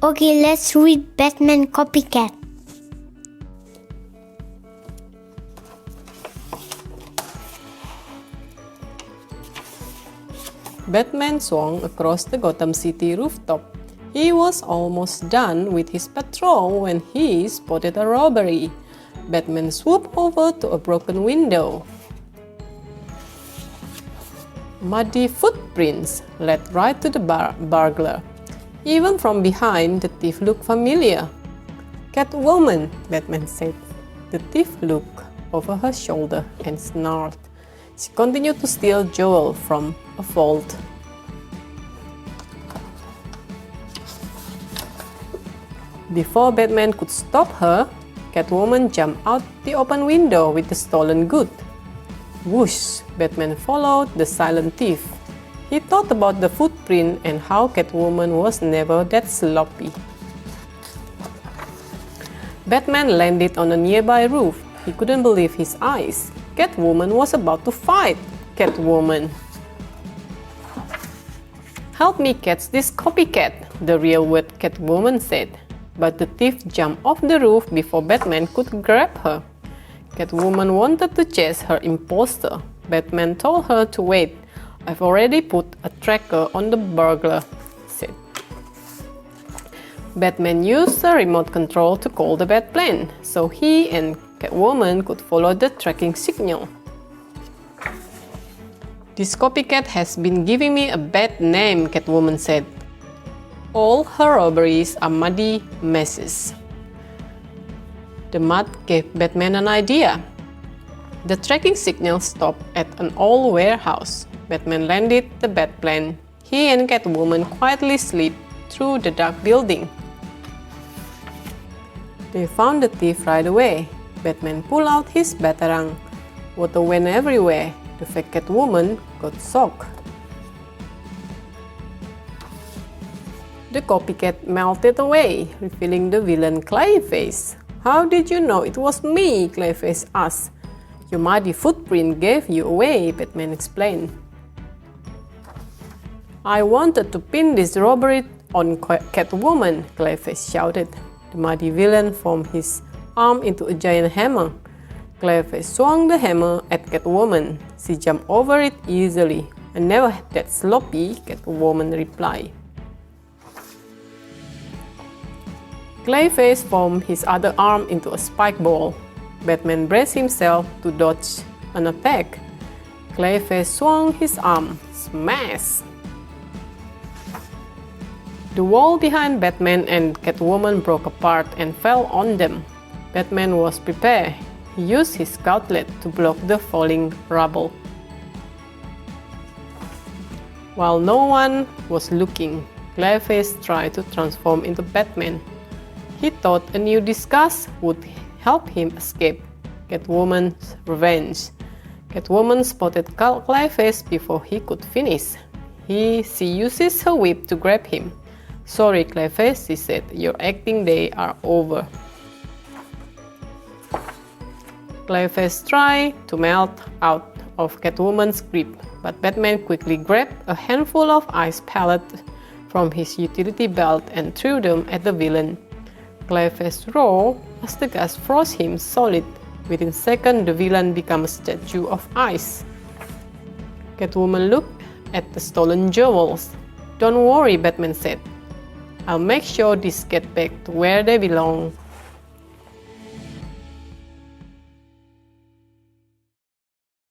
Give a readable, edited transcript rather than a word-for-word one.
Okay, let's read Batman Copycat. Batman swung across the Gotham City rooftop. He was almost done with his patrol when he spotted a robbery. Batman swooped over to a broken window. Muddy footprints led right to the burglar. Even from behind, the thief looked familiar. "Catwoman," Batman said. The thief looked over her shoulder and snarled. She continued to steal jewels from a vault. Before Batman could stop her, Catwoman jumped out the open window with the stolen goods. Whoosh! Batman followed the silent thief. He thought about the footprint and how Catwoman was never that sloppy. Batman landed on a nearby roof. He couldn't believe his eyes. Catwoman was about to fight. Catwoman. "Help me catch this copycat," the real word Catwoman said. But the thief jumped off the roof before Batman could grab her. Catwoman wanted to chase her imposter. Batman told her to wait. "I've already put a tracker on the burglar," he said. Batman used a remote control to call the Batplane, so he and Catwoman could follow the tracking signal. "This copycat has been giving me a bad name," Catwoman said. "All her robberies are muddy messes." The mud gave Batman an idea. The tracking signal stopped at an old warehouse. Batman landed the Batplane. He and Catwoman quietly slipped through the dark building. They found the thief right away. Batman pulled out his batarang. Water went everywhere. The fake Catwoman got soaked. The copycat melted away, revealing the villain Clayface. "How did you know it was me?" Clayface asked. "Your muddy footprint gave you away," Batman explained. "I wanted to pin this robbery on Catwoman," Clayface shouted. The muddy villain formed his arm into a giant hammer. Clayface swung the hammer at Catwoman. She jumped over it easily. "I never had that sloppy," Catwoman replied. Clayface formed his other arm into a spike ball. Batman braced himself to dodge an attack. Clayface swung his arm. Smash! The wall behind Batman and Catwoman broke apart and fell on them. Batman was prepared. He used his gauntlet to block the falling rubble. While no one was looking, Clayface tried to transform into Batman. He thought a new disguise would help him escape Catwoman's revenge. Catwoman spotted Clayface before he could finish. She uses her whip to grab him. "Sorry, Clayface," she said. "Your acting days are over." Clayface tried to melt out of Catwoman's grip, but Batman quickly grabbed a handful of ice pellets from his utility belt and threw them at the villain. Clayface roared as the gas froze him solid. Within seconds, the villain became a statue of ice. Catwoman looked at the stolen jewels. "Don't worry," Batman said. "I'll make sure these get back to where they belong."